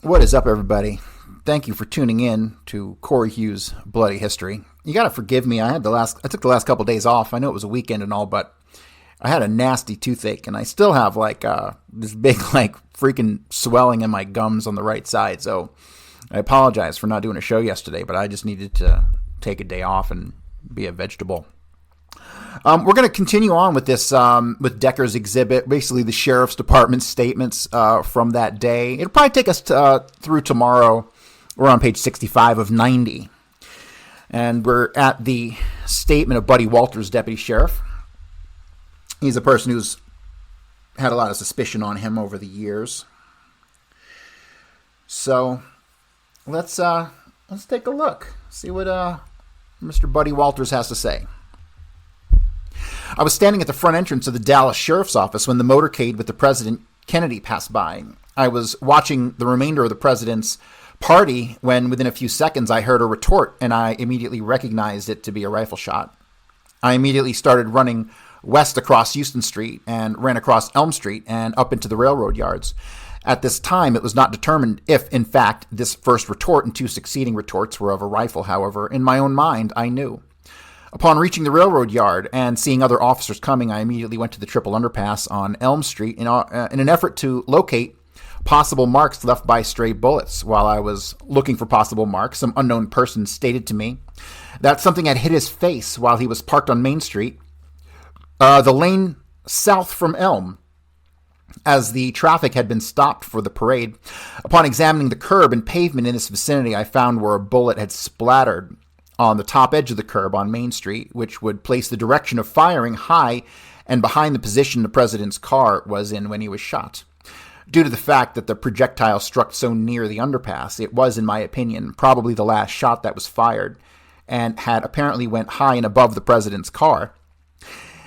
What is up, everybody? Thank you for tuning in to Corey Hughes' Bloody History. You gotta forgive me. I took the last couple of days off. I know it was a weekend and all, but I had a nasty toothache, and I still have this big freaking swelling in my gums on the right side. So I apologize for not doing a show yesterday, but I just needed to take a day off and be a vegetable. We're going to continue on with this, with Decker's exhibit, basically the sheriff's department statements from that day. It'll probably take us through tomorrow. We're on page 65 of 90. And we're at the statement of Buddy Walters, deputy sheriff. He's a person who's had a lot of suspicion on him over the years. So let's take a look, see what Mr. Buddy Walters has to say. I was standing at the front entrance of the Dallas Sheriff's Office when the motorcade with the President Kennedy passed by. I was watching the remainder of the president's party when, within a few seconds, I heard a retort, and I immediately recognized it to be a rifle shot. I immediately started running west across Houston Street and ran across Elm Street and up into the railroad yards. At this time, it was not determined if, in fact, this first retort and two succeeding retorts were of a rifle. However, in my own mind, I knew. Upon reaching the railroad yard and seeing other officers coming, I immediately went to the triple underpass on Elm Street in an effort to locate possible marks left by stray bullets. While I was looking for possible marks, some unknown person stated to me that something had hit his face while he was parked on Main Street, the lane south from Elm, as the traffic had been stopped for the parade. Upon examining the curb and pavement in this vicinity, I found where a bullet had splattered on the top edge of the curb on Main Street, which would place the direction of firing high and behind the position the president's car was in when he was shot. Due to the fact that the projectile struck so near the underpass, it was, in my opinion, probably the last shot that was fired, and had apparently went high and above the president's car.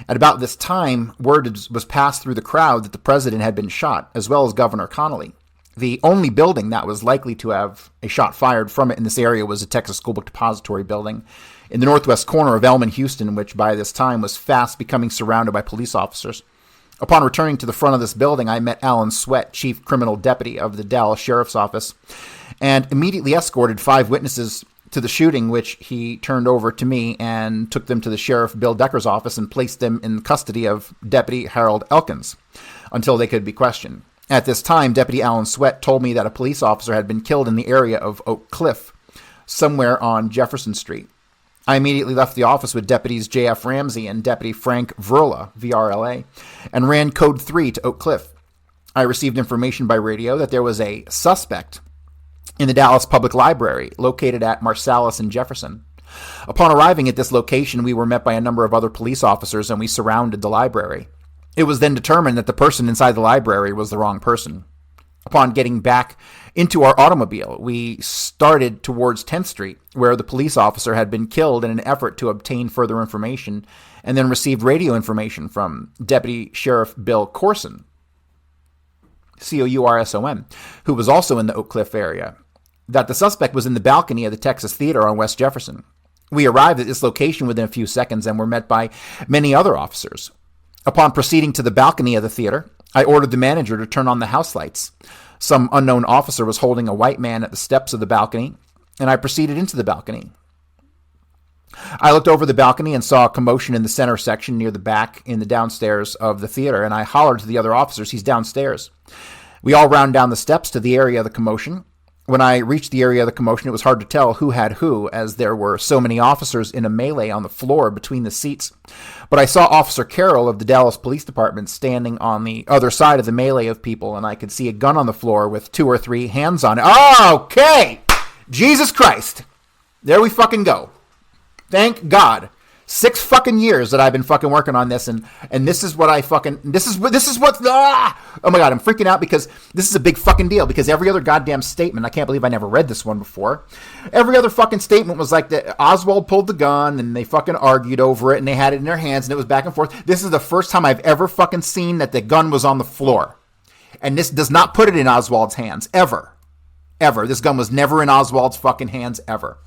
At about this time, word was passed through the crowd that the president had been shot, as well as Governor Connally. The only building that was likely to have a shot fired from it in this area was a Texas School Book Depository building in the northwest corner of Elm in Houston, which by this time was fast becoming surrounded by police officers. Upon returning to the front of this building, I met Alan Sweat, chief criminal deputy of the Dallas Sheriff's Office, and immediately escorted 5 witnesses to the shooting, which he turned over to me and took them to the Sheriff Bill Decker's office and placed them in custody of Deputy Harold Elkins until they could be questioned. At this time, Deputy Alan Sweat told me that a police officer had been killed in the area of Oak Cliff, somewhere on Jefferson Street. I immediately left the office with Deputies J.F. Ramsey and Deputy Frank Vrla, VRLA, and ran Code 3 to Oak Cliff. I received information by radio that there was a suspect in the Dallas Public Library, located at Marsalis and Jefferson. Upon arriving at this location, we were met by a number of other police officers, and we surrounded the library. It was then determined that the person inside the library was the wrong person. Upon getting back into our automobile, we started towards 10th Street, where the police officer had been killed in an effort to obtain further information, and then received radio information from Deputy Sheriff Bill Corson, Courson, who was also in the Oak Cliff area, that the suspect was in the balcony of the Texas Theater on West Jefferson. We arrived at this location within a few seconds and were met by many other officers. Upon proceeding to the balcony of the theater, I ordered the manager to turn on the house lights. Some unknown officer was holding a white man at the steps of the balcony, and I proceeded into the balcony. I looked over the balcony and saw a commotion in the center section near the back in the downstairs of the theater, and I hollered to the other officers, "He's downstairs." We all ran down the steps to the area of the commotion. When I reached the area of the commotion, it was hard to tell who had who, as there were so many officers in a melee on the floor between the seats. But I saw Officer Carroll of the Dallas Police Department standing on the other side of the melee of people, and I could see a gun on the floor with 2 or 3 hands on it. Okay! Jesus Christ! There we fucking go. Thank God. 6 fucking years that I've been fucking working on this, and this is what oh my God, I'm freaking out because this is a big fucking deal, because every other goddamn statement, I can't believe I never read this one before, every other fucking statement was like that Oswald pulled the gun, and they fucking argued over it, and they had it in their hands, and it was back and forth. This is the first time I've ever fucking seen that the gun was on the floor, and this does not put it in Oswald's hands, ever. This gun was never in Oswald's fucking hands, ever.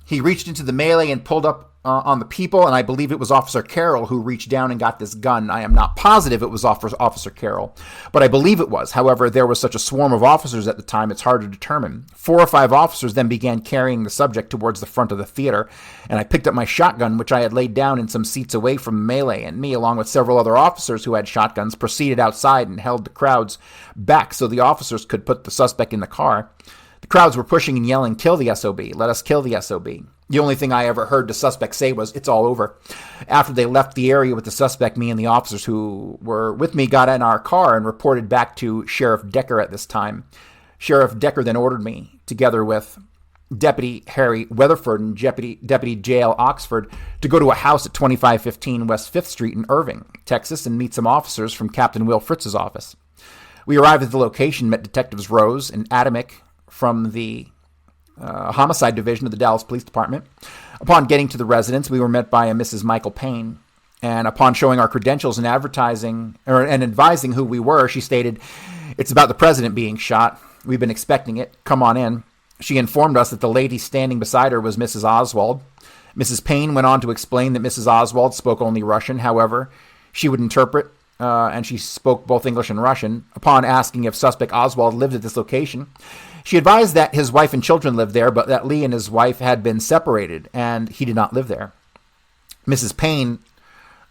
He reached into the melee and pulled up on the people, and I believe it was Officer Carroll who reached down and got this gun. I am not positive it was Officer Carroll, but I believe it was. However, there was such a swarm of officers at the time, it's hard to determine. 4 or 5 officers then began carrying the subject towards the front of the theater, and I picked up my shotgun, which I had laid down in some seats away from the melee, and me, along with several other officers who had shotguns, proceeded outside and held the crowds back so the officers could put the suspect in the car. The crowds were pushing and yelling, "Kill the SOB, let us kill the SOB." The only thing I ever heard the suspect say was, "It's all over." After they left the area with the suspect, me and the officers who were with me got in our car and reported back to Sheriff Decker at this time. Sheriff Decker then ordered me, together with Deputy Harry Weatherford and Deputy J.L. Oxford, to go to a house at 2515 West 5th Street in Irving, Texas, and meet some officers from Captain Will Fritz's office. We arrived at the location, met Detectives Rose and Adamick from the Homicide Division of the Dallas Police Department. Upon getting to the residence, we were met by a Mrs. Michael Payne, and upon showing our credentials and advertising and advising who we were, she stated, "It's about the president being shot. We've been expecting it. Come on in." She informed us that the lady standing beside her was Mrs. Oswald. Mrs. Payne went on to explain that Mrs. Oswald spoke only Russian. However, she would interpret, and she spoke both English and Russian. Upon asking if suspect Oswald lived at this location, she advised that his wife and children lived there, but that Lee and his wife had been separated, and he did not live there. Mrs. Payne,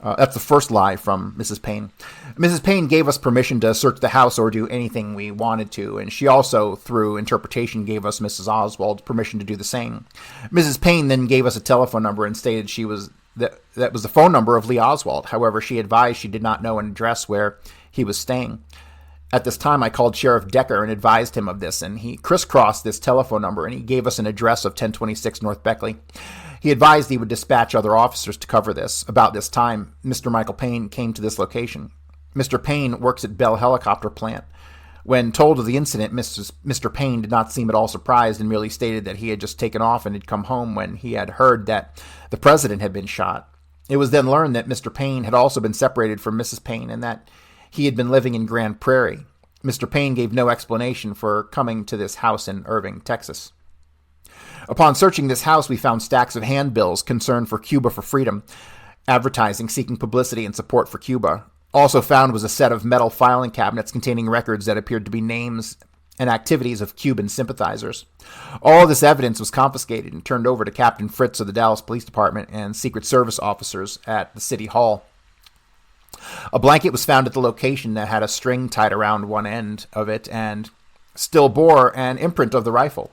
that's the first lie from Mrs. Payne. Mrs. Payne gave us permission to search the house or do anything we wanted to, and she also, through interpretation, gave us Mrs. Oswald permission to do the same. Mrs. Payne then gave us a telephone number and stated that was the phone number of Lee Oswald. However, she advised she did not know an address where he was staying. At this time, I called Sheriff Decker and advised him of this, and he crisscrossed this telephone number, and he gave us an address of 1026 North Beckley. He advised he would dispatch other officers to cover this. About this time, Mr. Michael Payne came to this location. Mr. Payne works at Bell Helicopter Plant. When told of the incident, Mr. Payne did not seem at all surprised and merely stated that he had just taken off and had come home when he had heard that the president had been shot. It was then learned that Mr. Payne had also been separated from Mrs. Payne and that he had been living in Grand Prairie. Mr. Payne gave no explanation for coming to this house in Irving, Texas. Upon searching this house, we found stacks of handbills concerned for Cuba for freedom, advertising seeking publicity and support for Cuba. Also found was a set of metal filing cabinets containing records that appeared to be names and activities of Cuban sympathizers. All this evidence was confiscated and turned over to Captain Fritz of the Dallas Police Department and Secret Service officers at the City Hall. A blanket was found at the location that had a string tied around one end of it and still bore an imprint of the rifle.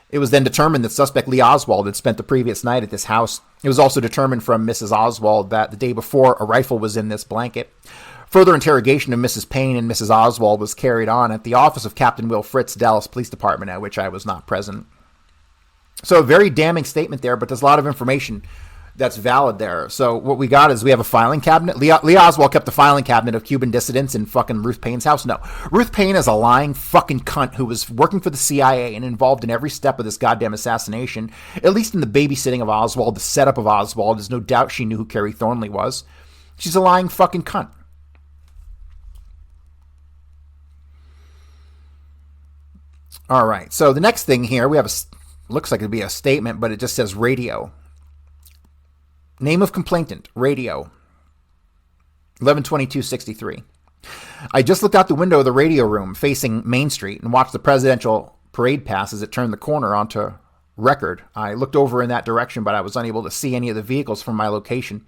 It was then determined that suspect Lee Oswald had spent the previous night at this house. It was also determined from Mrs. Oswald that the day before a rifle was in this blanket. Further interrogation of Mrs. Payne and Mrs. Oswald was carried on at the office of Captain Will Fritz, Dallas Police Department, at which I was not present. So a very damning statement there, but there's a lot of information that's valid there. So what we got is we have a filing cabinet. Lee Oswald kept the filing cabinet of Cuban dissidents in fucking Ruth Payne's house. No. Ruth Payne is a lying fucking cunt who was working for the CIA and involved in every step of this goddamn assassination. At least in the babysitting of Oswald, the setup of Oswald. There's no doubt she knew who Carrie Thornley was. She's a lying fucking cunt. All right. So the next thing here, we have looks like it'd be a statement, but it just says radio. Name of complainant, radio. 11/22/63. I just looked out the window of the radio room facing Main Street and watched the presidential parade pass as it turned the corner onto Record. I looked over in that direction, but I was unable to see any of the vehicles from my location.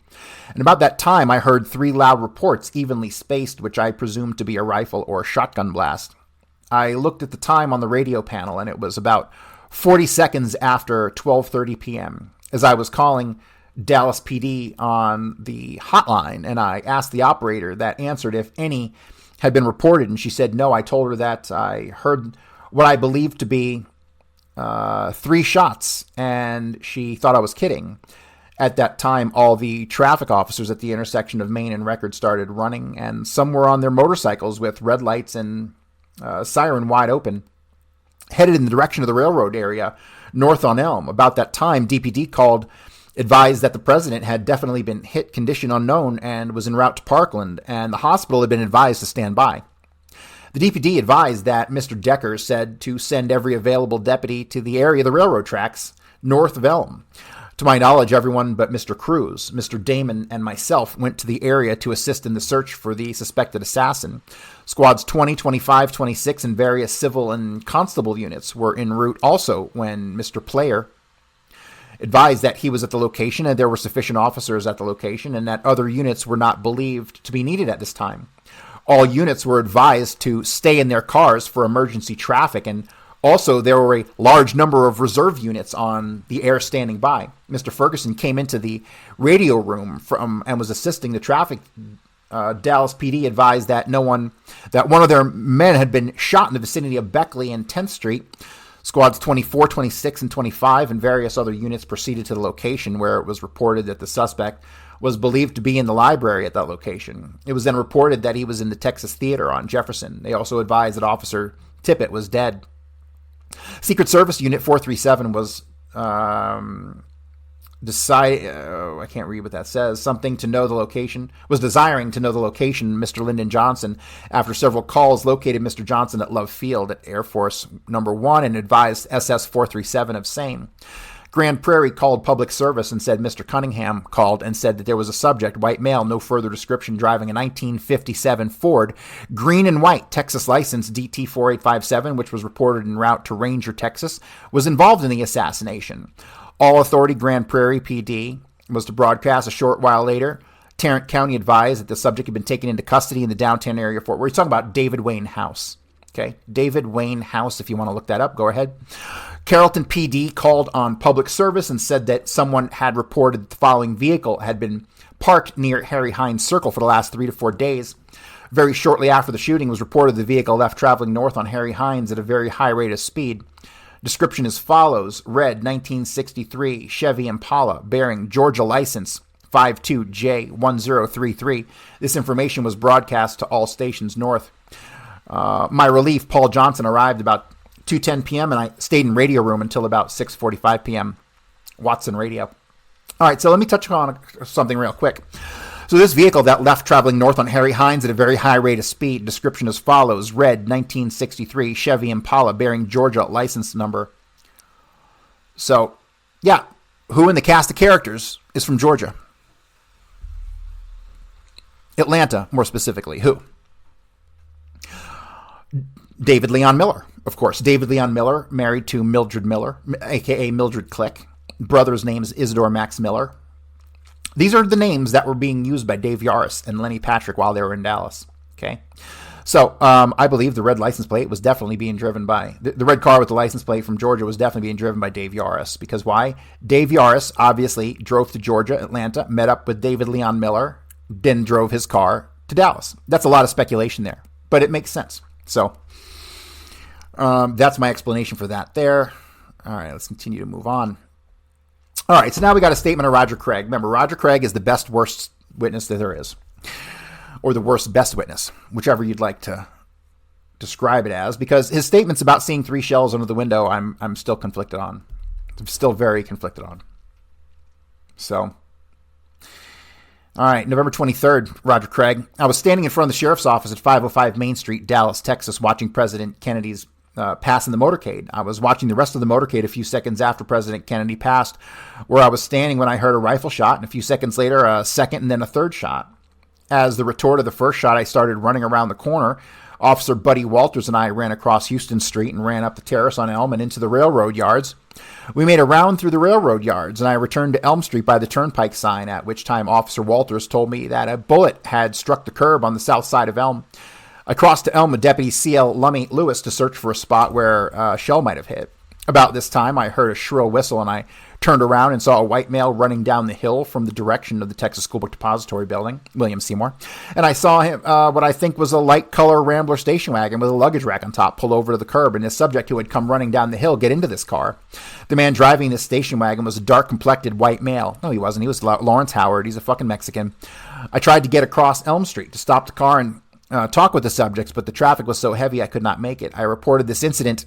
And about that time, I heard 3 loud reports, evenly spaced, which I presumed to be a rifle or a shotgun blast. I looked at the time on the radio panel, and it was about 40 seconds after 12:30 p.m. as I was calling Dallas PD on the hotline, and I asked the operator that answered if any had been reported, and she said no. I told her that I heard what I believed to be 3 shots, and she thought I was kidding. At that time, all the traffic officers at the intersection of Main and Record started running, and some were on their motorcycles with red lights and siren wide open, headed in the direction of the railroad area north on Elm. About that time, DPD called, advised that the president had definitely been hit, condition unknown, and was en route to Parkland, and the hospital had been advised to stand by. The DPD advised that Mr. Decker said to send every available deputy to the area of the railroad tracks north of Elm To my knowledge, everyone but Mr. Cruz, Mr. Damon, and myself went to the area to assist in the search for the suspected assassin. Squads 20, 25, 26, and various civil and constable units were en route also when Mr. Player advised that he was at the location and there were sufficient officers at the location and that other units were not believed to be needed at this time. All units were advised to stay in their cars for emergency traffic, and also there were a large number of reserve units on the air standing by. Mr. Ferguson came into the radio room and was assisting the traffic. Dallas PD advised that one of their men had been shot in the vicinity of Beckley and 10th Street. Squads 24, 26, and 25 and various other units proceeded to the location where it was reported that the suspect was believed to be in the library at that location. It was then reported that he was in the Texas Theater on Jefferson. They also advised that Officer Tippett was dead. Secret Service Unit 437 was I can't read what that says. Desiring to know the location. Mr. Lyndon Johnson, after several calls, located Mr. Johnson at Love Field at Air Force Number 1 and advised SS 437 of same. Grand Prairie called public service and said Mr. Cunningham called and said that there was a subject, white male, no further description, driving a 1957 Ford, green and white, Texas license DT4857, which was reported en route to Ranger, Texas, was involved in the assassination. All authority, Grand Prairie PD, was to broadcast a short while later. Tarrant County advised that the subject had been taken into custody in the downtown area of Fort Worth. We're talking about David Wayne House. Okay, David Wayne House, if you want to look that up, go ahead. Carrollton PD called on public service and said that someone had reported that the following vehicle had been parked near Harry Hines Circle for the last 3 to 4 days. Very shortly after the shooting, it was reported the vehicle left traveling north on Harry Hines at a very high rate of speed. Description as follows: red 1963 Chevy Impala bearing Georgia license 52J1033. This information was broadcast to all stations north. My relief, Paul Johnson, arrived about 2:10 p.m. and I stayed in radio room until about 6:45 p.m. Watson Radio. All right, so let me touch on something real quick. So this vehicle that left traveling north on Harry Hines at a very high rate of speed, description as follows: red 1963 Chevy Impala bearing Georgia license number. So, yeah, who in the cast of characters is from Georgia? Atlanta, more specifically. Who? David Leon Miller, of course. David Leon Miller, married to Mildred Miller, a.k.a. Mildred Click. Brother's name is Isidore Max Miller. These are the names that were being used by Dave Yaris and Lenny Patrick while they were in Dallas. Okay, so I believe the red license plate was definitely being driven by, the red car with the license plate from Georgia was definitely being driven by Dave Yaris. Because why? Dave Yaris obviously drove to Georgia, Atlanta, met up with David Leon Miller, then drove his car to Dallas. That's a lot of speculation there, but it makes sense. So that's my explanation for that there. All right, let's continue to move on. All right, so now we got a statement of Roger Craig. Remember, Roger Craig is the best worst witness that there is, or the worst best witness, whichever you'd like to describe it as, because his statements about seeing 3 shells under the window, I'm still conflicted on. I'm still very conflicted on. So, all right, November 23rd, Roger Craig. I was standing in front of the sheriff's office at 505 Main Street, Dallas, Texas, watching President Kennedy's passing the motorcade. I was watching the rest of the motorcade a few seconds after President Kennedy passed, where I was standing when I heard a rifle shot, and a few seconds later, a second and then a third shot. As the retort of the first shot, I started running around the corner. Officer Buddy Walters and I ran across Houston Street and ran up the terrace on Elm and into the railroad yards. We made a round through the railroad yards, and I returned to Elm Street by the turnpike sign, at which time Officer Walters told me that a bullet had struck the curb on the south side of Elm. I crossed to Elm with Deputy C.L. Lummy Lewis to search for a spot where a shell might have hit. About this time, I heard a shrill whistle, and I turned around and saw a white male running down the hill from the direction of the Texas School Book Depository Building, William Seymour. And I saw him, what I think was a light color Rambler station wagon with a luggage rack on top, pull over to the curb, and his subject who had come running down the hill get into this car. The man driving this station wagon was a dark-complected white male. No, he wasn't. He was Lawrence Howard. He's a fucking Mexican. I tried to get across Elm Street to stop the car and talk with the subjects, but the traffic was so heavy I could not make it. I reported this incident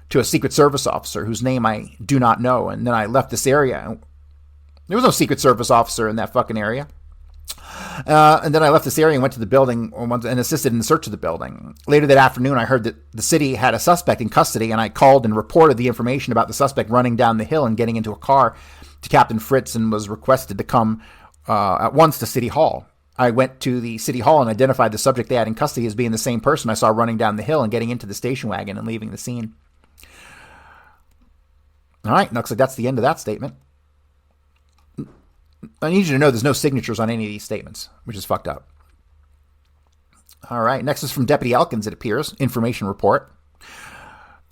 to a Secret Service officer whose name I do not know, and then I left this area. There was no Secret Service officer in that fucking area. And then I left this area and went to the building and assisted in the search of the building. Later that afternoon, I heard that the city had a suspect in custody, and I called and reported the information about the suspect running down the hill and getting into a car to Captain Fritz and was requested to come at once to City Hall. I went to the City Hall and identified the subject they had in custody as being the same person I saw running down the hill and getting into the station wagon and leaving the scene. All right, looks like that's the end of that statement. I need you to know there's no signatures on any of these statements, which is fucked up. All right, next is from Deputy Elkins, it appears. Information report.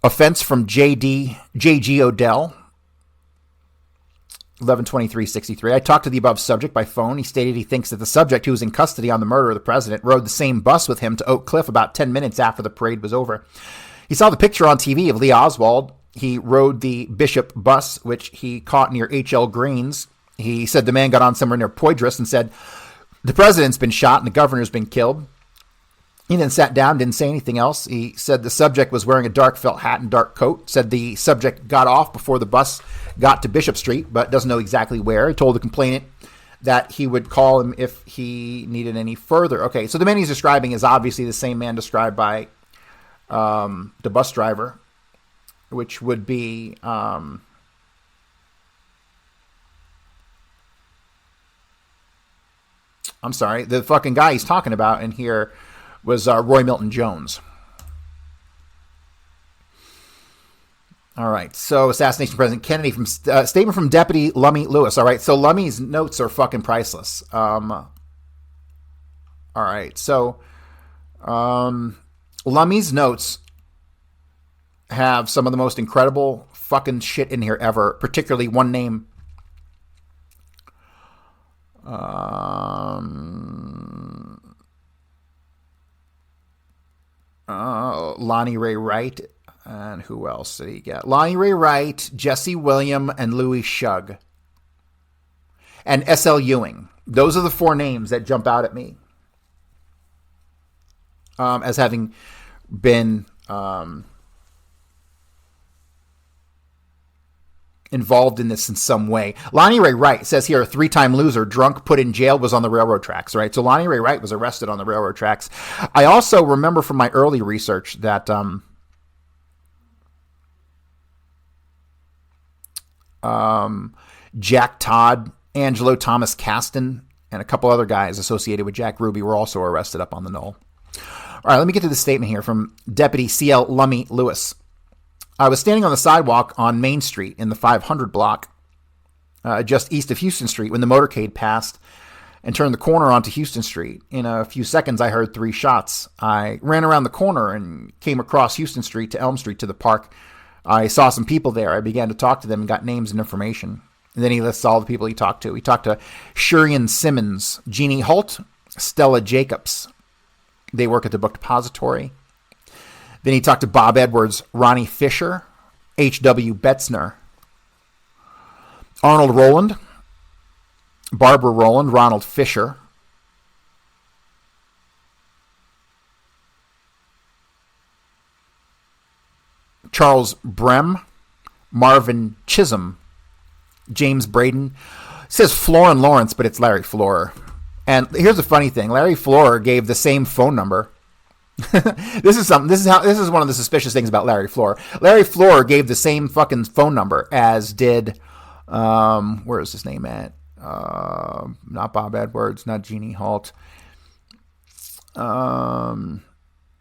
Offense from J.G. Odell. 11/23/63. I talked to the above subject by phone. He stated he thinks that the subject who was in custody on the murder of the president rode the same bus with him to Oak Cliff about 10 minutes after the parade was over. He saw the picture on TV of Lee Oswald. He rode the Bishop bus, which he caught near H.L. Green's. He said the man got on somewhere near Poydras and said, the president's been shot and the governor's been killed. He then sat down, didn't say anything else. He said the subject was wearing a dark felt hat and dark coat. Said the subject got off before the bus got to Bishop Street, but doesn't know exactly where. He told the complainant that he would call him if he needed any further. Okay, so the man he's describing is obviously the same man described by the bus driver, which would be... I'm sorry, the fucking guy he's talking about in here was Roy Milton Jones. All right, so assassination of President Kennedy from statement from Deputy Lummy Lewis. All right, so Lummy's notes are fucking priceless. All right, so Lummy's notes have some of the most incredible fucking shit in here ever, particularly one name. Lonnie Ray Wright, and who else did he get? Lonnie Ray Wright, Jesse William, and Louis Shug, and S.L. Ewing. Those are the four names that jump out at me as having been involved in this in some way. Lonnie Ray Wright says here, a 3-time loser, drunk, put in jail, was on the railroad tracks, right? So Lonnie Ray Wright was arrested on the railroad tracks. I also remember from my early research that Jack Todd, Angelo Thomas Caston, and a couple other guys associated with Jack Ruby were also arrested up on the knoll. All right, let me get to the statement here from Deputy C.L. Lummy Lewis. I was standing on the sidewalk on Main Street in the 500 block, just east of Houston Street, when the motorcade passed and turned the corner onto Houston Street. In a few seconds, I heard 3 shots. I ran around the corner and came across Houston Street to Elm Street to the park. I saw some people there. I began to talk to them and got names and information. And then he lists all the people he talked to. He talked to Shurian Simmons, Jeannie Holt, Stella Jacobs. They work at the book depository. Then he talked to Bob Edwards, Ronnie Fisher, H.W. Betzner, Arnold Rowland, Barbara Rowland, Ronald Fisher, Charles Brem, Marvin Chisholm, James Braden. It says Florin Lawrence, but it's Larry Florer. And here's the funny thing. Larry Florer gave the same phone number. This is one of the suspicious things about Larry Florer. Larry Florer gave the same fucking phone number as did where is his name at? Not Bob Edwards, not Jeannie Holt. One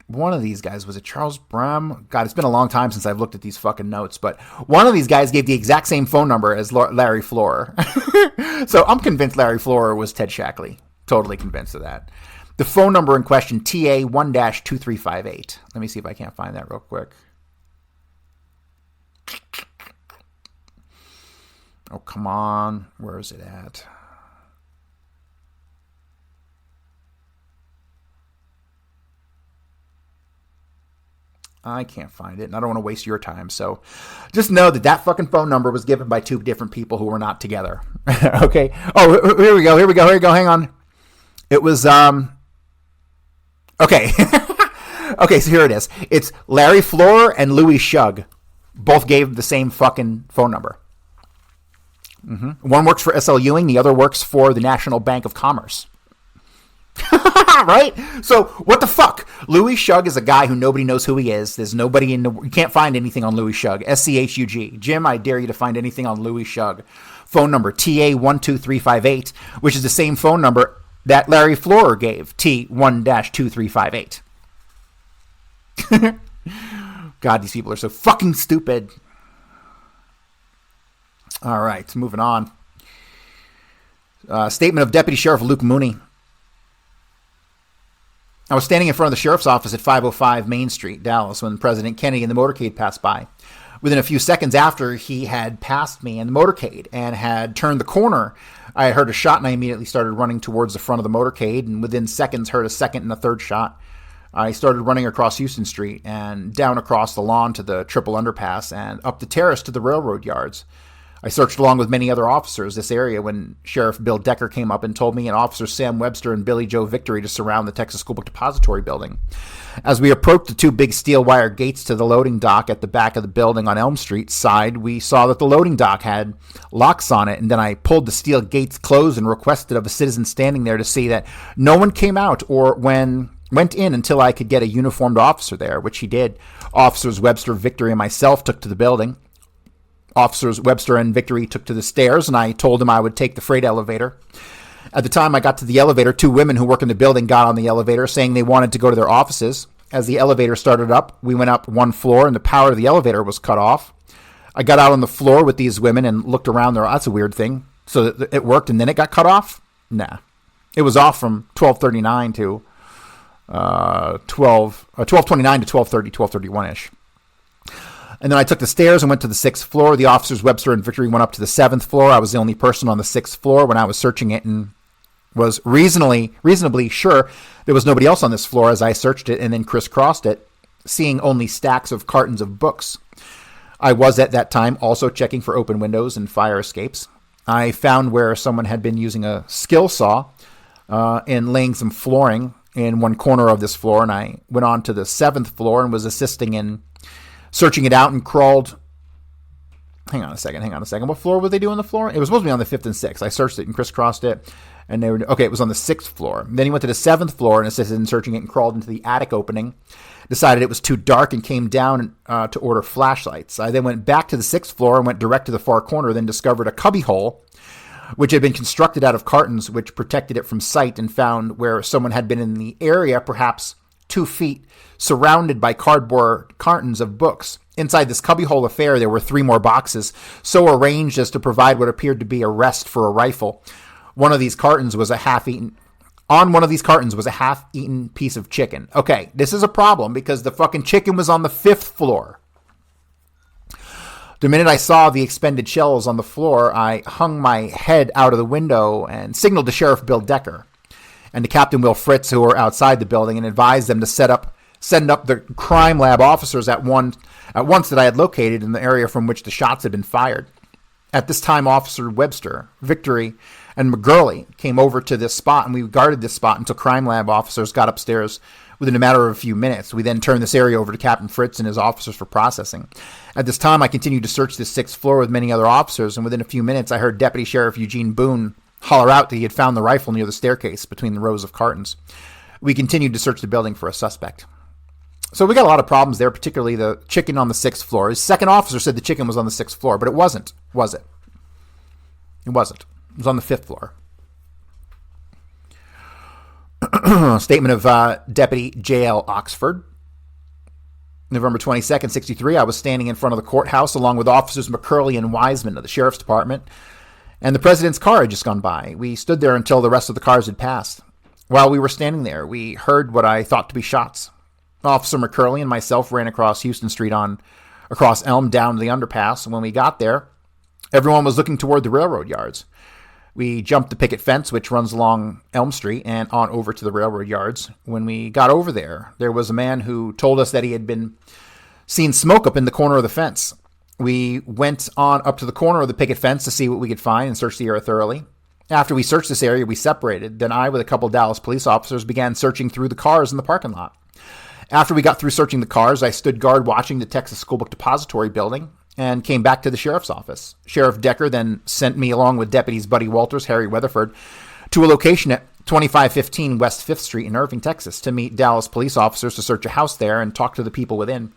of these guys, was it Charles Bram? God, it's been a long time since I've looked at these fucking notes, but one of these guys gave the exact same phone number as Larry Florer. So I'm convinced Larry Florer was Ted Shackley. Totally convinced of that. The phone number in question, TA 1-2358. Let me see if I can't find that real quick. Oh, come on. Where is it at? I can't find it, and I don't want to waste your time. So just know that that fucking phone number was given by 2 different people who were not together. Okay. Oh, here we go. Hang on. It was, okay. Okay, so here it is. It's Larry Florer and Louis Shug. Both gave the same fucking phone number. One works for S.L. Ewing. The other works for the National Bank of Commerce. Right? So, what the fuck? Louis Shug is a guy who nobody knows who he is. There's nobody you can't find anything on Louis Shug. SCHUG. Jim, I dare you to find anything on Louis Shug. phone number TA12358, which is the same phone number that Larry Florer gave, T1-2358. God, these people are so fucking stupid. All right, moving on. Statement of Deputy Sheriff Luke Mooney. I was standing in front of the sheriff's office at 505 Main Street, Dallas, when President Kennedy and the motorcade passed by. Within a few seconds after he had passed me in the motorcade and had turned the corner, I heard a shot and I immediately started running towards the front of the motorcade, and within seconds heard a second and a third shot. I started running across Houston Street and down across the lawn to the triple underpass and up the terrace to the railroad yards. I searched along with many other officers this area when Sheriff Bill Decker came up and told me and Officers Sam Webster and Billy Joe Victory to surround the Texas School Book Depository building. As we approached the two big steel wire gates to the loading dock at the back of the building on Elm Street side, we saw that the loading dock had locks on it, and then I pulled the steel gates closed and requested of a citizen standing there to see that no one came out or went in until I could get a uniformed officer there, which he did. Officers Webster, Victory, and myself took to the building. Officers Webster and Victory took to the stairs, and I told them I would take the freight elevator. At the time I got to the elevator, two women who work in the building got on the elevator, saying they wanted to go to their offices. As the elevator started up, we went up one floor, and the power of the elevator was cut off. I got out on the floor with these women and looked around there. That's a weird thing. So it worked, and then it got cut off? Nah. It was off from 12:39 to 12:29 to 12:30, 12:31-ish. And then I took the stairs and went to the 6th floor. The officers Webster and Victory went up to the 7th floor. I was the only person on the 6th floor when I was searching it and was reasonably sure there was nobody else on this floor as I searched it and then crisscrossed it, seeing only stacks of cartons of books. I was at that time also checking for open windows and fire escapes. I found where someone had been using a skill saw and laying some flooring in one corner of this floor, and I went on to the 7th floor and was assisting in searching it out and crawled. Hang on a second. What floor were they doing the floor? It was supposed to be on the 5th and 6th. I searched it and crisscrossed it. And it was on the 6th floor. Then he went to the 7th floor and assisted in searching it and crawled into the attic opening. Decided it was too dark and came down to order flashlights. I then went back to the 6th floor and went direct to the far corner, then discovered a cubby hole, which had been constructed out of cartons, which protected it from sight, and found where someone had been in the area, perhaps 2 feet, surrounded by cardboard cartons of books. Inside this cubbyhole affair, there were 3 more boxes, so arranged as to provide what appeared to be a rest for a rifle. On one of these cartons was a half-eaten piece of chicken. Okay, this is a problem because the fucking chicken was on the 5th floor. The minute I saw the expended shells on the floor, I hung my head out of the window and signaled to Sheriff Bill Decker and to Captain Will Fritz, who were outside the building, and advised them to send up the crime lab officers at once that I had located in the area from which the shots had been fired. At this time, Officer Webster, Victory, and McGurley came over to this spot, and we guarded this spot until crime lab officers got upstairs within a matter of a few minutes. We then turned this area over to Captain Fritz and his officers for processing. At this time, I continued to search the 6th floor with many other officers, and within a few minutes, I heard Deputy Sheriff Eugene Boone holler out that he had found the rifle near the staircase between the rows of cartons. We continued to search the building for a suspect. So we got a lot of problems there, particularly the chicken on the 6th floor. His second officer said the chicken was on the 6th floor, but it wasn't, was it? It wasn't. It was on the 5th floor. Statement of Deputy J.L. Oxford. November 22nd, 63, I was standing in front of the courthouse along with officers McCurley and Wiseman of the Sheriff's Department, and the president's car had just gone by. We stood there until the rest of the cars had passed. While we were standing there, we heard what I thought to be shots. Officer McCurley and myself ran across Houston Street across Elm down to the underpass, and when we got there, everyone was looking toward the railroad yards. We jumped the picket fence, which runs along Elm Street, and on over to the railroad yards. When we got over there, there was a man who told us that he had been seen smoke up in the corner of the fence. We went on up to the corner of the picket fence to see what we could find and search the area thoroughly. After we searched this area, we separated. Then I, with a couple of Dallas police officers, began searching through the cars in the parking lot. After we got through searching the cars, I stood guard watching the Texas School Book Depository building and came back to the sheriff's office. Sheriff Decker then sent me, along with deputies Buddy Walters, Harry Weatherford, to a location at 2515 West 5th Street in Irving, Texas, to meet Dallas police officers to search a house there and talk to the people within.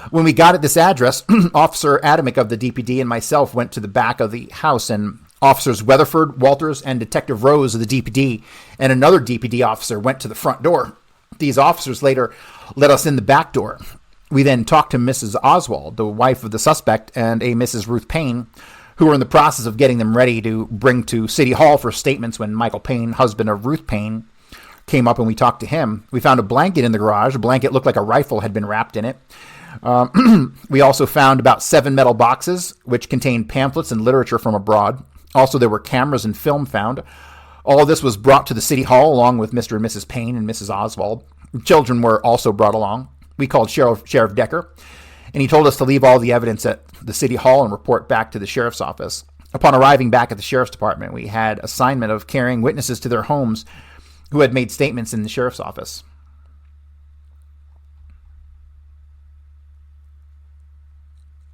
When we got at this address, Officer Adamick of the DPD and myself went to the back of the house, and Officers Weatherford, Walters, and Detective Rose of the DPD and another DPD officer went to the front door. These officers later let us in the back door. We then talked to Mrs. Oswald, the wife of the suspect, and a Mrs. Ruth Payne, who were in the process of getting them ready to bring to City Hall for statements when Michael Payne, husband of Ruth Payne, came up and we talked to him. We found a blanket in the garage. A blanket looked like a rifle had been wrapped in it. We also found about 7 metal boxes, which contained pamphlets and literature from abroad. Also, there were cameras and film found. All of this was brought to the City Hall along with Mr. and Mrs. Payne and Mrs. Oswald. Children were also brought along. We called Sheriff Decker, and he told us to leave all the evidence at the City Hall and report back to the Sheriff's office. Upon arriving back at the Sheriff's Department, we had assignment of carrying witnesses to their homes who had made statements in the Sheriff's office.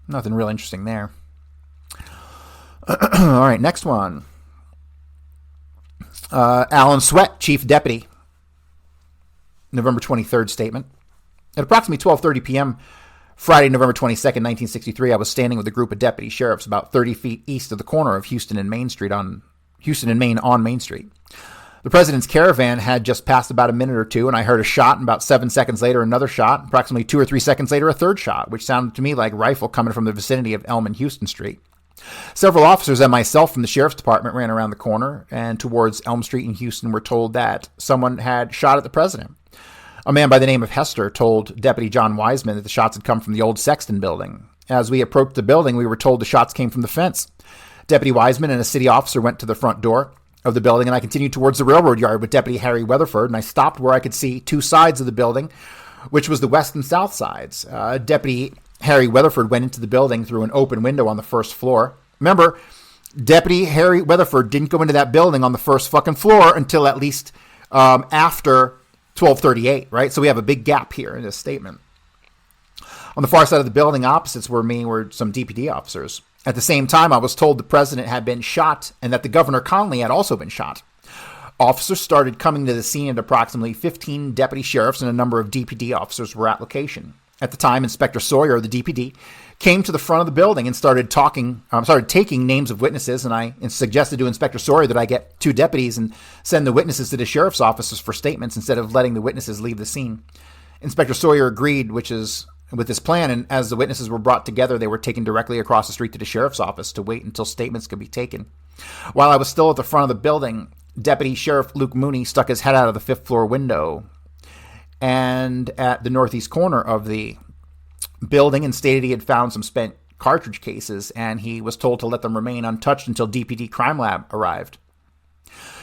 Nothing real interesting there. All right, next one. Alan Sweat, Chief Deputy. November 23rd statement. At approximately 12:30 p.m., Friday, November 22nd, 1963, I was standing with a group of deputy sheriffs about 30 feet east of the corner of Houston and Main on Main Street. The president's caravan had just passed about a minute or two, and I heard a shot, and about 7 seconds later, another shot. Approximately 2 or 3 seconds later, a third shot, which sounded to me like rifle coming from the vicinity of Elm and Houston Street. Several officers and myself from the sheriff's department ran around the corner and towards Elm Street in Houston were told that someone had shot at the president. A man by the name of Hester told Deputy John Wiseman that the shots had come from the old Sexton building. As we approached the building, we were told the shots came from the fence. Deputy Wiseman and a city officer went to the front door of the building, and I continued towards the railroad yard with Deputy Harry Weatherford, and I stopped where I could see 2 sides of the building, which was the west and south sides. Deputy Harry Weatherford went into the building through an open window on the first floor. Remember, Deputy Harry Weatherford didn't go into that building on the first fucking floor until at least after 12:38, right? So we have a big gap here in this statement. On the far side of the building, opposites were some DPD officers. At the same time, I was told the president had been shot and that the Governor Conley had also been shot. Officers started coming to the scene, and approximately 15 deputy sheriffs and a number of DPD officers were at location. At the time, Inspector Sawyer of the DPD came to the front of the building and started taking names of witnesses, and I suggested to Inspector Sawyer that I get 2 deputies and send the witnesses to the sheriff's offices for statements instead of letting the witnesses leave the scene. Inspector Sawyer agreed, with this plan, and as the witnesses were brought together, they were taken directly across the street to the sheriff's office to wait until statements could be taken. While I was still at the front of the building, Deputy Sheriff Luke Mooney stuck his head out of the 5th floor window and at the northeast corner of the building and stated he had found some spent cartridge cases, and he was told to let them remain untouched until DPD Crime Lab arrived.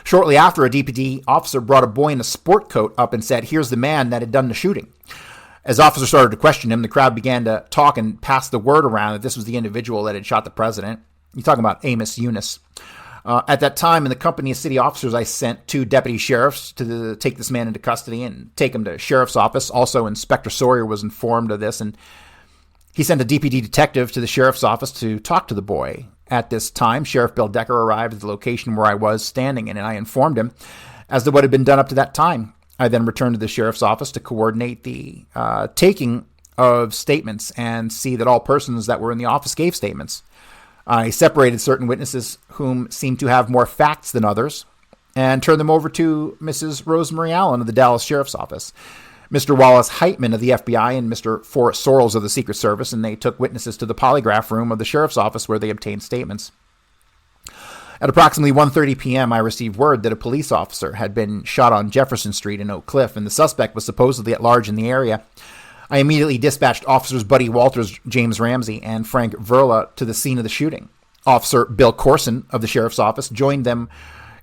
Shortly after, a DPD officer brought a boy in a sport coat up and said, "Here's the man that had done the shooting." As officers started to question him, the crowd began to talk and pass the word around that this was the individual that had shot the president. You're talking about Amos Eunice. At that time, in the company of city officers, I sent 2 deputy sheriffs to take this man into custody and take him to sheriff's office. Also, Inspector Sawyer was informed of this, and he sent a DPD detective to the sheriff's office to talk to the boy. At this time, Sheriff Bill Decker arrived at the location where I was standing, and I informed him as to what had been done up to that time. I then returned to the sheriff's office to coordinate the taking of statements and see that all persons that were in the office gave statements. I separated certain witnesses whom seemed to have more facts than others and turned them over to Mrs. Rosemary Allen of the Dallas Sheriff's Office, Mr. Wallace Heitman of the FBI, and Mr. Forrest Sorrells of the Secret Service, and they took witnesses to the polygraph room of the sheriff's office where they obtained statements. At approximately 1:30 p.m., I received word that a police officer had been shot on Jefferson Street in Oak Cliff, and the suspect was supposedly at large in the area. I immediately dispatched Officers Buddy Walters, James Ramsey, and Frank Verla to the scene of the shooting. Officer Bill Corson of the sheriff's office joined them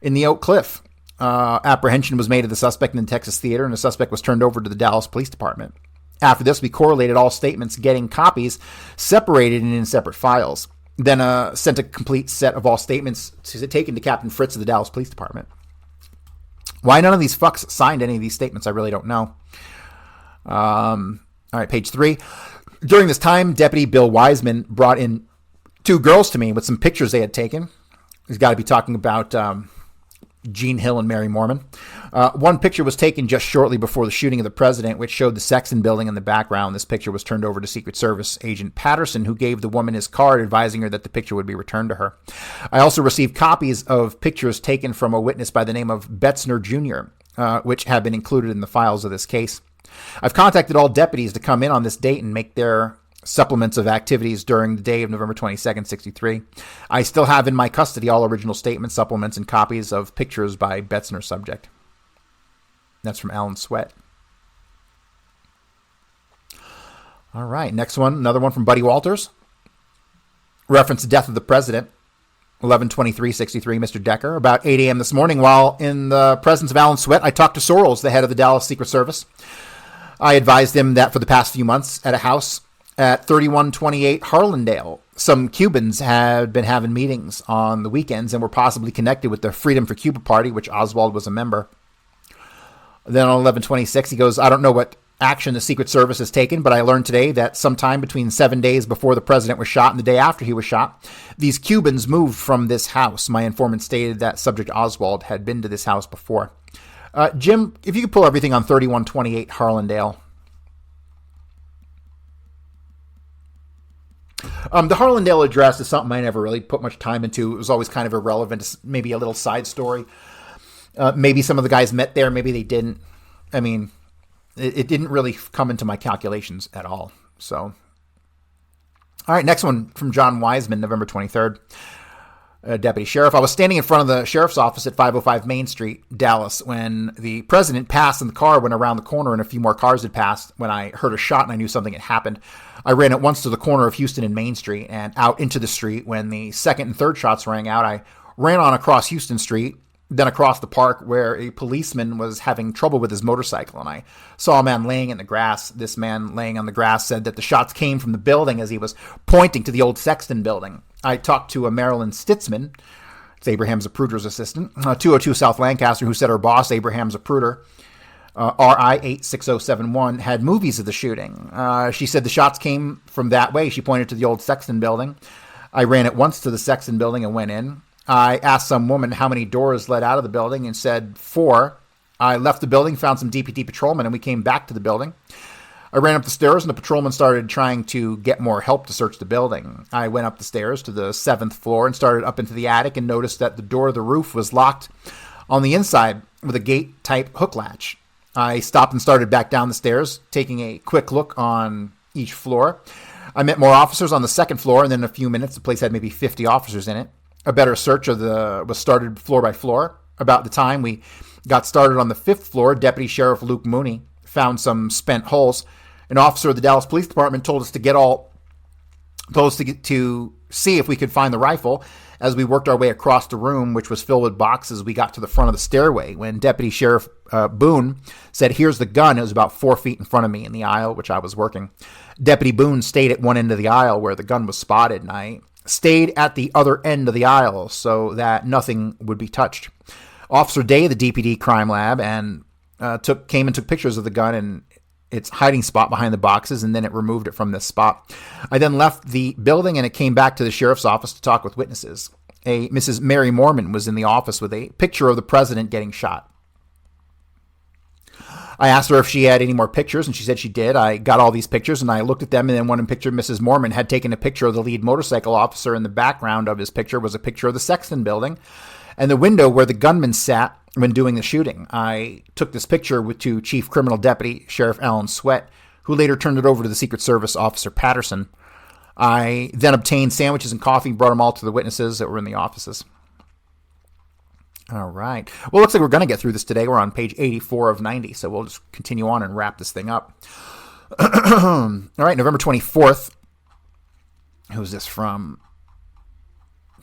in the Oak Cliff. Apprehension was made of the suspect in the Texas Theater, and the suspect was turned over to the Dallas Police Department. After this, we correlated all statements, getting copies separated in separate files. Then sent a complete set of all statements taken to Captain Fritz of the Dallas Police Department. Why none of these fucks signed any of these statements, I really don't know. All right, page 3. During this time, Deputy Bill Wiseman brought in 2 girls to me with some pictures they had taken. He's got to be talking about Gene Hill and Mary Mormon. One picture was taken just shortly before the shooting of the president, which showed the Sexton building in the background. This picture was turned over to Secret Service agent Patterson, who gave the woman his card advising her that the picture would be returned to her. I also received copies of pictures taken from a witness by the name of Betzner Jr., which have been included in the files of this case. I've contacted all deputies to come in on this date and make their supplements of activities during the day of November 22nd, 63. I still have in my custody all original statements, supplements, and copies of pictures by Betzner subject. That's from Alan Sweat. All right, next one, another one from Buddy Walters. Reference the death of the president, 11/23/63, Mr. Decker. About 8 a.m. this morning, while in the presence of Alan Sweat, I talked to Sorrells, the head of the Dallas Secret Service. I advised him that for the past few months at a house at 3128 Harlandale, some Cubans had been having meetings on the weekends and were possibly connected with the Freedom for Cuba Party, which Oswald was a member. Then on 11/26, he goes, I don't know what action the Secret Service has taken, but I learned today that sometime between 7 days before the president was shot and the day after he was shot, these Cubans moved from this house. My informant stated that subject Oswald had been to this house before. Jim, if you could pull everything on 3128 Harlandale. The Harlandale address is something I never really put much time into. It was always kind of irrelevant. It's maybe a little side story. Maybe some of the guys met there. Maybe they didn't. I mean, it didn't really come into my calculations at all. So, all right, next one from John Wiseman, November 23rd. Deputy Sheriff. I was standing in front of the sheriff's office at 505 Main Street, Dallas, when the president passed and the car went around the corner and a few more cars had passed when I heard a shot and I knew something had happened. I ran at once to the corner of Houston and Main Street and out into the street. When the second and third shots rang out, I ran on across Houston Street, then across the park where a policeman was having trouble with his motorcycle, and I saw a man laying in the grass. This man laying on the grass said that the shots came from the building as he was pointing to the old Sexton building. I talked to a Marilyn Stitzman, it's Abraham Zapruder's assistant, 202 South Lancaster, who said her boss, Abraham Zapruder, RI 86071, had movies of the shooting. She said the shots came from that way. She pointed to the old Sexton building. I ran at once to the Sexton building and went in. I asked some woman how many doors led out of the building and said 4. I left the building, found some DPD patrolmen, and we came back to the building. I ran up the stairs, and the patrolman started trying to get more help to search the building. I went up the stairs to the 7th floor and started up into the attic and noticed that the door of the roof was locked on the inside with a gate-type hook latch. I stopped and started back down the stairs, taking a quick look on each floor. I met more officers on the 2nd floor, and then in a few minutes, the place had maybe 50 officers in it. A better search was started floor by floor. About the time we got started on the 5th floor, Deputy Sheriff Luke Mooney found some spent holes. An officer of the Dallas Police Department told us to see if we could find the rifle. As we worked our way across the room, which was filled with boxes, we got to the front of the stairway. When Deputy Sheriff Boone said, "Here's the gun," it was about 4 feet in front of me in the aisle, which I was working. Deputy Boone stayed at one end of the aisle where the gun was spotted, and I stayed at the other end of the aisle so that nothing would be touched. Officer Day, the DPD crime lab, and came and took pictures of the gun and its hiding spot behind the boxes, and then it removed it from this spot. I then left the building, and it came back to the sheriff's office to talk with witnesses. A Mrs. Mary Mormon was in the office with a picture of the president getting shot. I asked her if she had any more pictures, and she said she did. I got all these pictures, and I looked at them, and then one in picture, Mrs. Mormon had taken a picture of the lead motorcycle officer. In the background of his picture was a picture of the Sexton building and the window where the gunman sat when doing the shooting. I took this picture to Chief Criminal Deputy Sheriff Alan Sweat, who later turned it over to the Secret Service Officer Patterson. I then obtained sandwiches and coffee and brought them all to the witnesses that were in the offices. All right. Well, it looks like we're going to get through this today. We're on page 84 of 90, so we'll just continue on and wrap this thing up. All right, November 24th. Who's this from?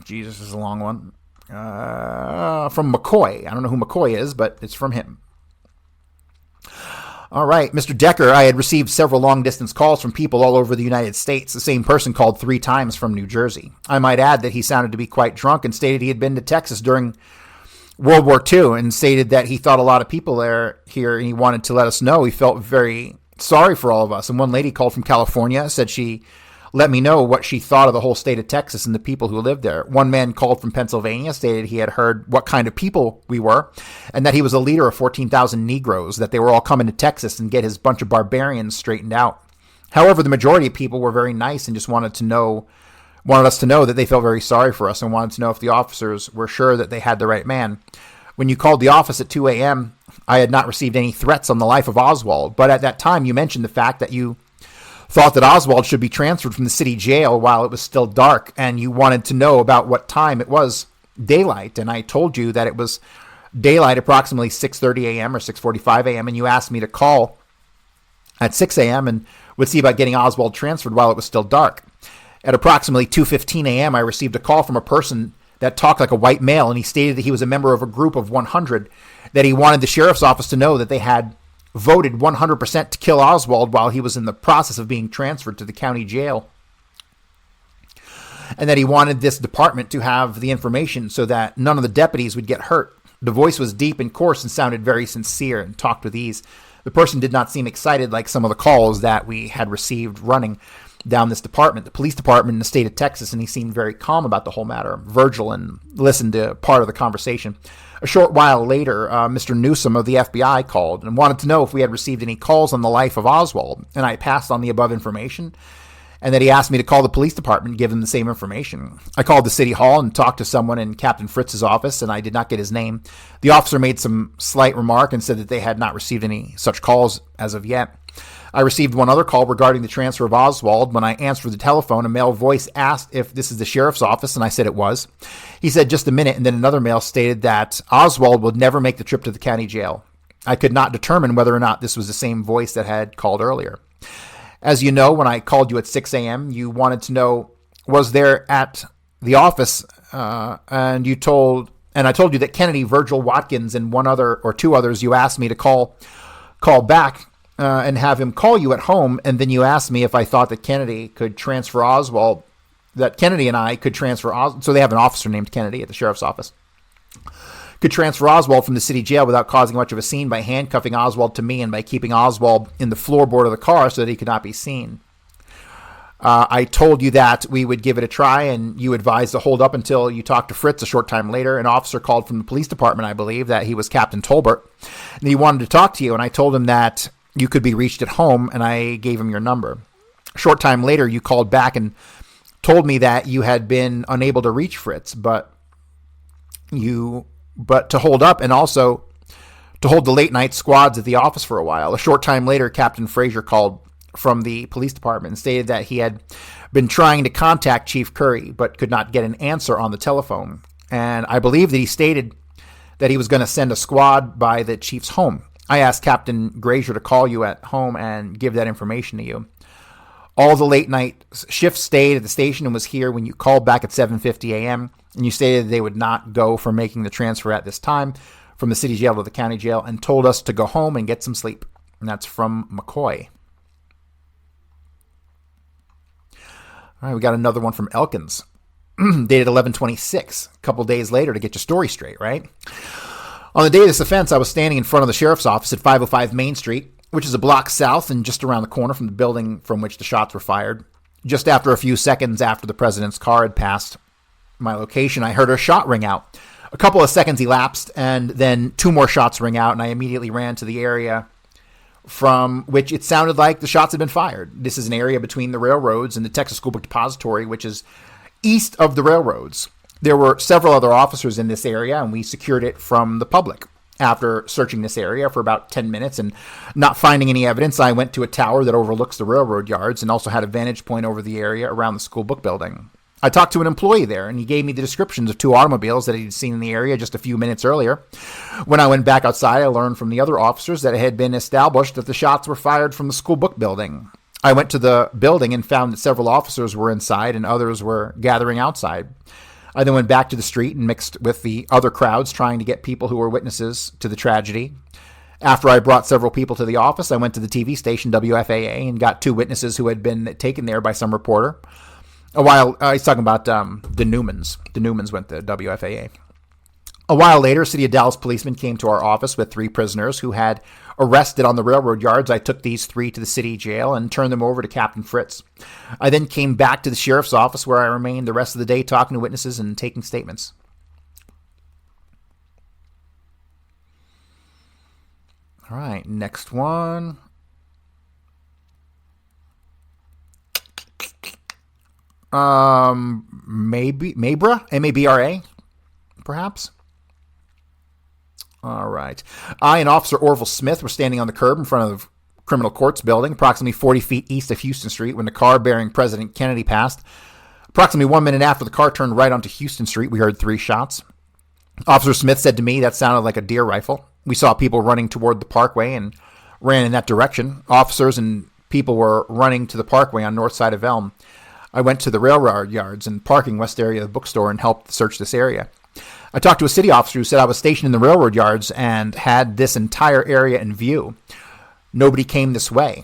Jesus, this is a long one. From McCoy. I don't know who McCoy is, but it's from him. All right, Mr. Decker, I had received several long-distance calls from people all over the United States. The same person called 3 times from New Jersey. I might add that he sounded to be quite drunk and stated he had been to Texas during World War II and stated that he thought a lot of people here and he wanted to let us know. He felt very sorry for all of us. And one lady called from California, said she let me know what she thought of the whole state of Texas and the people who lived there. One man called from Pennsylvania, stated he had heard what kind of people we were, and that he was a leader of 14,000 Negroes, that they were all coming to Texas and get his bunch of barbarians straightened out. However, the majority of people were very nice and just wanted us to know that they felt very sorry for us and wanted to know if the officers were sure that they had the right man. When you called the office at 2 a.m., I had not received any threats on the life of Oswald, but at that time you mentioned the fact that you thought that Oswald should be transferred from the city jail while it was still dark, and you wanted to know about what time it was daylight. And I told you that it was daylight approximately 6:30 a.m. or 6:45 a.m., and you asked me to call at 6 a.m. and would see about getting Oswald transferred while it was still dark. At approximately 2:15 a.m., I received a call from a person that talked like a white male, and he stated that he was a member of a group of 100, that he wanted the sheriff's office to know that they had voted 100% to kill Oswald while he was in the process of being transferred to the county jail, and that he wanted this department to have the information so that none of the deputies would get hurt. The voice was deep and coarse and sounded very sincere and talked with ease. The person did not seem excited like some of the calls that we had received running down this department, the police department in the state of Texas, and he seemed very calm about the whole matter. Virgil and listened to part of the conversation. A short while later, Mr. Newsom of the FBI called and wanted to know if we had received any calls on the life of Oswald, and I passed on the above information, and that he asked me to call the police department and give them the same information. I called the city hall and talked to someone in Captain Fritz's office, and I did not get his name. The officer made some slight remark and said that they had not received any such calls as of yet. I received one other call regarding the transfer of Oswald. When I answered the telephone, a male voice asked if this is the sheriff's office, and I said it was. He said just a minute, and then another male stated that Oswald would never make the trip to the county jail. I could not determine whether or not this was the same voice that had called earlier. As you know, when I called you at 6 a.m., you wanted to know, was there at the office, and I told you that Kennedy, Virgil, Watkins, and one other or two others, you asked me to call back and have him call you at home, and then you asked me if I thought that Kennedy could transfer Oswald, that Kennedy and I could transfer Oswald, so they have an officer named Kennedy at the sheriff's office, could transfer Oswald from the city jail without causing much of a scene by handcuffing Oswald to me and by keeping Oswald in the floorboard of the car so that he could not be seen. I told you that we would give it a try, and you advised to hold up until you talked to Fritz. A short time later, an officer called from the police department, I believe, that he was Captain Tolbert, and he wanted to talk to you, and I told him that you could be reached at home, and I gave him your number. A short time later, you called back and told me that you had been unable to reach Fritz, but to hold up and also to hold the late night squads at the office for a while. A short time later, Captain Frazier called from the police department and stated that he had been trying to contact Chief Curry, but could not get an answer on the telephone. And I believe that he stated that he was going to send a squad by the chief's home. I asked Captain Grazier to call you at home and give that information to you. All the late night shifts stayed at the station and was here when you called back at 7:50 a.m. and you stated they would not go for making the transfer at this time from the city jail to the county jail and told us to go home and get some sleep. And that's from McCoy. All right, we got another one from Elkins, dated 11/26, a couple days later to get your story straight, right? On the day of this offense, I was standing in front of the sheriff's office at 505 Main Street, which is a block south and just around the corner from the building from which the shots were fired. Just after a few seconds after the president's car had passed my location, I heard a shot ring out. A couple of seconds elapsed, and then two more shots ring out, and I immediately ran to the area from which it sounded like the shots had been fired. This is an area between the railroads and the Texas School Book Depository, which is east of the railroads. There were several other officers in this area, and we secured it from the public. After searching this area for about 10 minutes and not finding any evidence, I went to a tower that overlooks the railroad yards and also had a vantage point over the area around the school book building. I talked to an employee there, and he gave me the descriptions of two automobiles that he'd seen in the area just a few minutes earlier. When I went back outside, I learned from the other officers that it had been established that the shots were fired from the school book building. I went to the building and found that several officers were inside and others were gathering outside. I then went back to the street and mixed with the other crowds trying to get people who were witnesses to the tragedy. After I brought several people to the office, I went to the TV station WFAA and got two witnesses who had been taken there by some reporter. He's talking about the Newmans. The Newmans went to WFAA. A while later, City of Dallas policemen came to our office with three prisoners who had arrested on the railroad yards, I took these 3 to the city jail and turned them over to Captain Fritz. I then came back to the sheriff's office where I remained the rest of the day talking to witnesses and taking statements. All right, next one. Mabra, M-A-B-R-A, perhaps. All right. I and Officer Orville Smith were standing on the curb in front of the Criminal Courts building, approximately 40 feet east of Houston Street, when the car bearing President Kennedy passed. Approximately 1 minute after the car turned right onto Houston Street, we heard 3 shots. Officer Smith said to me that sounded like a deer rifle. We saw people running toward the parkway and ran in that direction. Officers and people were running to the parkway on north side of Elm. I went to the railroad yards and parking west area of the bookstore and helped search this area. I talked to a city officer who said I was stationed in the railroad yards and had this entire area in view. Nobody came this way.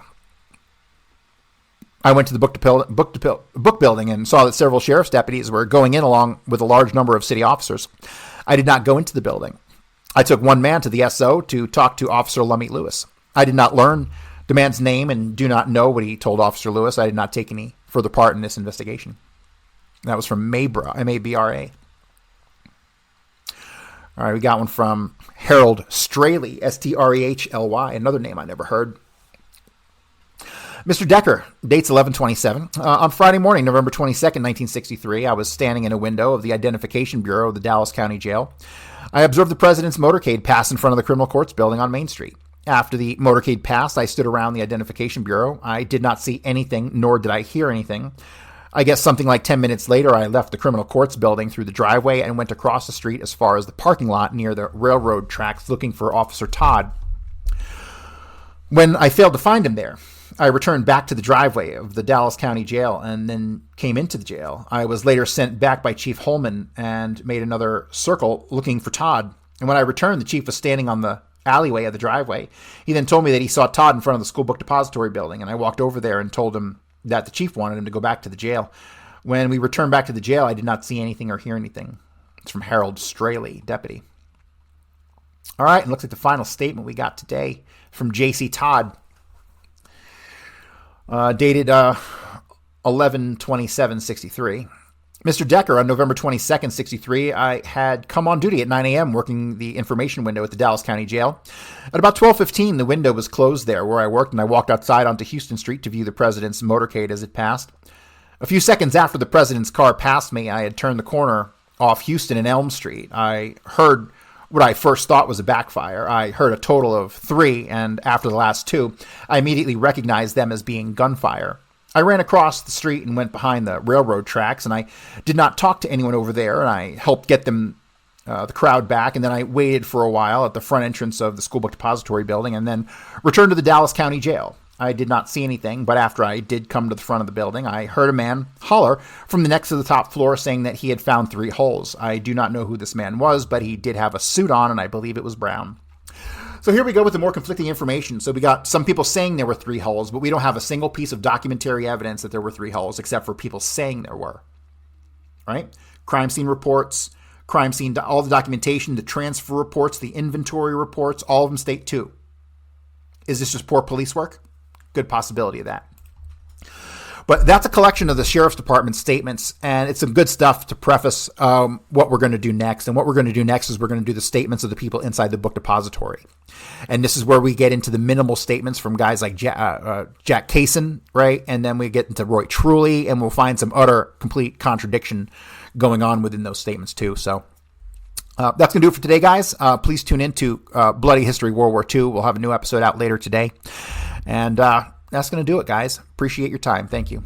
I went to the book building and saw that several sheriff's deputies were going in along with a large number of city officers. I did not go into the building. I took one man to the SO to talk to Officer Lummy Lewis. I did not learn the man's name and do not know what he told Officer Lewis. I did not take any further part in this investigation. That was from Mabra, M-A-B-R-A. All right, we got one from Harold Straley, S-T-R-E-H-L-Y, another name I never heard. Mr. Decker, dates 11/27. On Friday morning, November 22nd, 1963, I was standing in a window of the Identification Bureau of the Dallas County Jail. I observed the president's motorcade pass in front of the Criminal Courts building on Main Street. After the motorcade passed, I stood around the Identification Bureau. I did not see anything, nor did I hear anything. I guess something like 10 minutes later, I left the Criminal Courts building through the driveway and went across the street as far as the parking lot near the railroad tracks looking for Officer Todd. When I failed to find him there, I returned back to the driveway of the Dallas County Jail and then came into the jail. I was later sent back by Chief Holman and made another circle looking for Todd. And when I returned, the chief was standing on the alleyway of the driveway. He then told me that he saw Todd in front of the school book depository building, and I walked over there and told him that the chief wanted him to go back to the jail. When we returned back to the jail, I did not see anything or hear anything. It's from Harold Straley, deputy. All right, and looks like the final statement we got today from J.C. Todd, dated 11/27/63. Mr. Decker, on November 22nd, 63, I had come on duty at 9 a.m. working the information window at the Dallas County Jail. At about 12:15, the window was closed there where I worked, and I walked outside onto Houston Street to view the president's motorcade as it passed. A few seconds after the president's car passed me, I had turned the corner off Houston and Elm Street. I heard what I first thought was a backfire. I heard a total of 3, and after the last 2, I immediately recognized them as being gunfire. I ran across the street and went behind the railroad tracks, and I did not talk to anyone over there, and I helped get them, the crowd back, and then I waited for a while at the front entrance of the school book depository building and then returned to the Dallas County Jail. I did not see anything, but after I did come to the front of the building, I heard a man holler from the next to the top floor saying that he had found 3 holes. I do not know who this man was, but he did have a suit on, and I believe it was brown. So here we go with the more conflicting information. So we got some people saying there were 3 holes, but we don't have a single piece of documentary evidence that there were 3 holes, except for people saying there were. All right? Crime scene reports, crime scene, all the documentation, the transfer reports, the inventory reports, all of them state 2. Is this just poor police work? Good possibility of that. But that's a collection of the Sheriff's Department's statements, and it's some good stuff to preface what we're going to do next. And what we're going to do next is we're going to do the statements of the people inside the book depository. And this is where we get into the minimal statements from guys like Jack Kaysen, right? And then we get into Roy Truly, and we'll find some utter complete contradiction going on within those statements too. So that's going to do it for today, guys. Please tune in to Bloody History World War II. We'll have a new episode out later today. And that's going to do it, guys. Appreciate your time. Thank you.